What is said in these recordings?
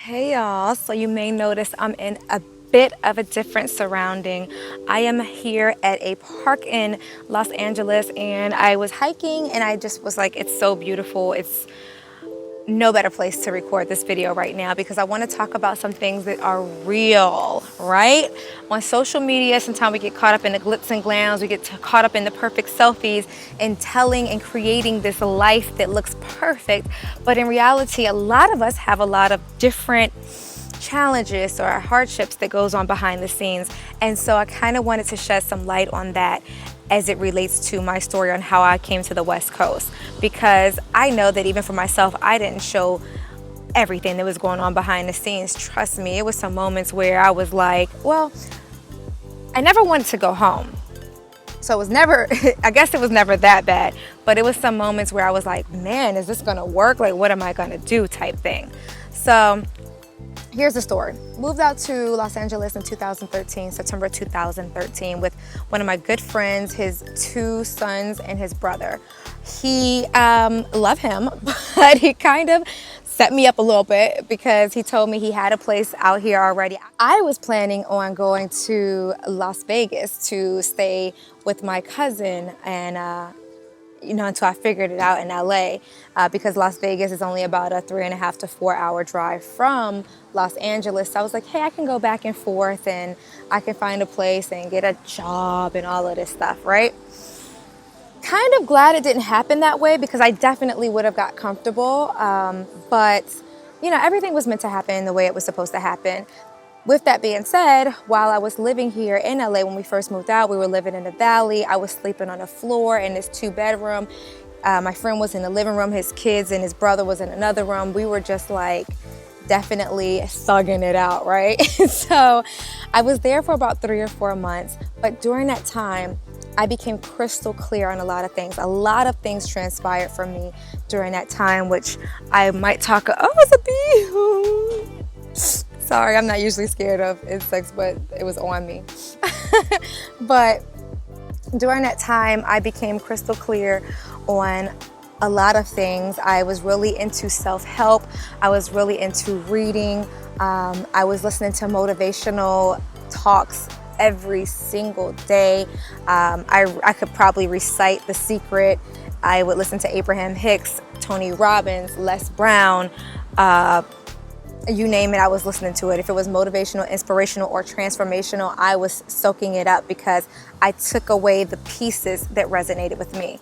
Hey y'all, so you may notice I'm in a bit of a different surrounding. I am here at a park in Los Angeles and I was hiking and I just was like, it's so beautiful. It's no better place to record this video right now because I want to talk about some things that are real, right? On social media, sometimes we get caught up in the glitz and glams, we get caught up in the perfect selfies and telling and creating this life that looks perfect. But in reality, a lot of us have a lot of different challenges or hardships that goes on behind the scenes. And so I kind of wanted to shed some light on that as it relates to my story on how I came to the West Coast, because I know that even for myself, I didn't show everything that was going on behind the scenes. Trust me, it was some moments where I was like, well, I never wanted to go home. So it was never, I guess it was never that bad, but it was some moments where I was like, man, is this gonna work? Like, what am I gonna do type thing? So here's the story. Moved out to Los Angeles in 2013, September 2013, with one of my good friends, his two sons and his brother. He, love him, but he kind of set me up a little bit because he told me he had a place out here already. I was planning on going to Las Vegas to stay with my cousin and until I figured it out in LA, because Las Vegas is only about a 3.5 to 4 hour drive from Los Angeles. So I was like, hey, I can go back and forth and I can find a place and get a job and all of this stuff, right? Kind of glad it didn't happen that way because I definitely would have got comfortable. But everything was meant to happen the way it was supposed to happen. With that being said, while I was living here in LA, when we first moved out, we were living in the valley. I was sleeping on the floor in this 2-bedroom. My friend was in the living room, his kids and his brother was in another room. We were just like definitely thugging it out, right? So I was there for about 3 or 4 months, but during that time, I became crystal clear on a lot of things. A lot of things transpired for me during that time, which I might talk, it's a bee. Sorry, I'm not usually scared of insects, but it was on me. But during that time, I became crystal clear on a lot of things. I was really into self-help. I was really into reading. I was listening to motivational talks every single day. I could probably recite The Secret. I would listen to Abraham Hicks, Tony Robbins, Les Brown, you name it, I was listening to it. If it was motivational, inspirational, or transformational, I was soaking it up because I took away the pieces that resonated with me.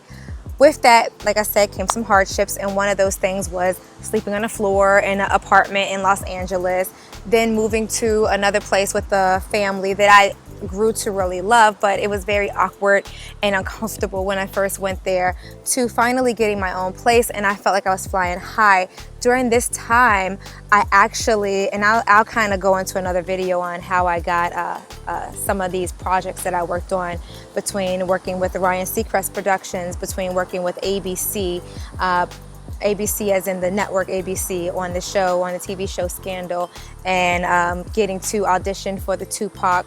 With that, like I said, came some hardships, and one of those things was sleeping on the floor in an apartment in Los Angeles, then moving to another place with a family that I grew to really love, but it was very awkward and uncomfortable when I first went there, to finally getting my own place, and I felt like I was flying high. During this time, I actually, and I'll kind of go into another video on how I got some of these projects that I worked on, between working with Ryan Seacrest Productions, between working with ABC, ABC as in the network ABC, on the show, on the TV show Scandal, and getting to audition for the Tupac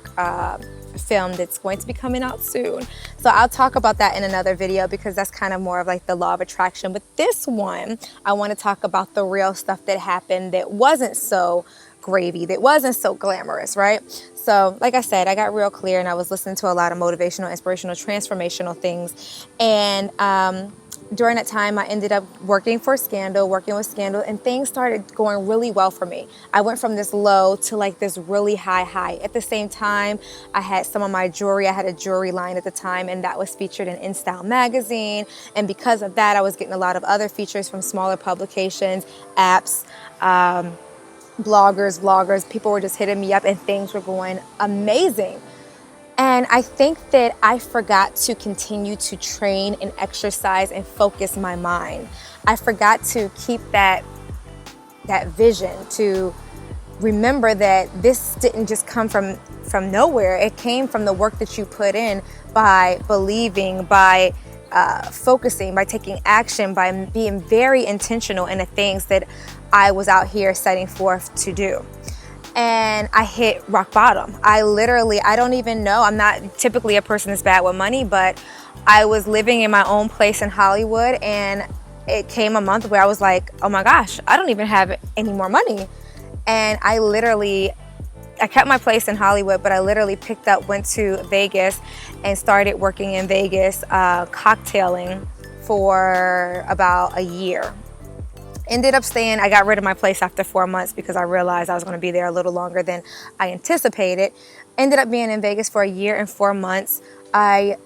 film that's going to be coming out soon. So I'll talk about that in another video because that's kind of more of like the law of attraction. But this one, I want to talk about the real stuff that happened that wasn't so gravy, that wasn't so glamorous, right? So like I said, I got real clear and I was listening to a lot of motivational, inspirational, transformational things. And during that time, I ended up working with Scandal, and things started going really well for me. I went from this low to like this really high. At the same time, I had some of my jewelry. I had a jewelry line at the time, and that was featured in InStyle magazine. And because of that, I was getting a lot of other features from smaller publications, apps, bloggers, vloggers. People were just hitting me up, and things were going amazing. And I think that I forgot to continue to train and exercise and focus my mind. I forgot to keep that vision, to remember that this didn't just come from nowhere. It came from the work that you put in by believing, by focusing, by taking action, by being very intentional in the things that I was out here setting forth to do. And I hit rock bottom. I don't even know. I'm not typically a person that's bad with money, but I was living in my own place in Hollywood, and it came a month where I was like, oh my gosh, I don't even have any more money. And I kept my place in Hollywood, but I literally went to Vegas and started working in Vegas, cocktailing for about a year. Ended up staying, I got rid of my place after 4 months because I realized I was going to be there a little longer than I anticipated. Ended up being in Vegas for a year and 4 months. I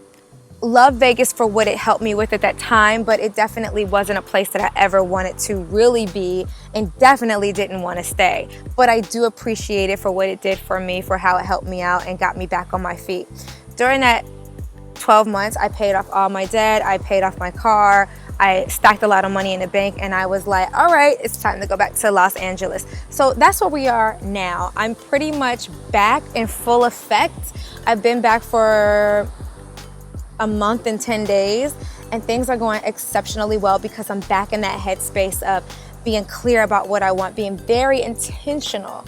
love Vegas for what it helped me with at that time, but it definitely wasn't a place that I ever wanted to really be, and definitely didn't want to stay. But I do appreciate it for what it did for me, for how it helped me out and got me back on my feet. During that 12 months, I paid off all my debt, I paid off my car, I stacked a lot of money in the bank, and I was like, all right, it's time to go back to Los Angeles. So that's where we are now. I'm pretty much back in full effect. I've been back for a month and 10 days, and things are going exceptionally well because I'm back in that headspace of being clear about what I want, being very intentional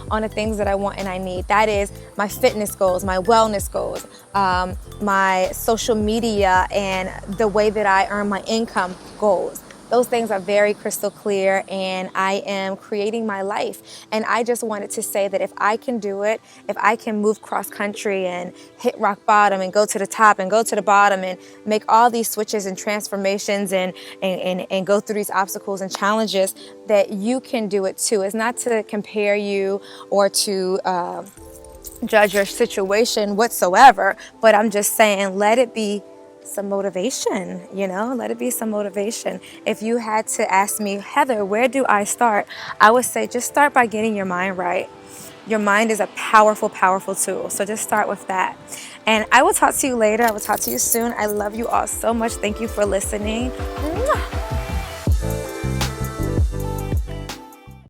on the things that I want and I need. That is my fitness goals, my wellness goals, my social media, and the way that I earn my income goals. Those things are very crystal clear, and I am creating my life. And I just wanted to say that if I can do it, if I can move cross country and hit rock bottom and go to the top and go to the bottom and make all these switches and transformations and go through these obstacles and challenges, that you can do it too. It's not to compare you or to judge your situation whatsoever, but I'm just saying, let it be some motivation, let it be some motivation. If you had to ask me, Heather, where do I start? I would say just start by getting your mind right. Your mind is a powerful, powerful tool. So just start with that. And I will talk to you later. I will talk to you soon. I love you all so much. Thank you for listening. Mwah.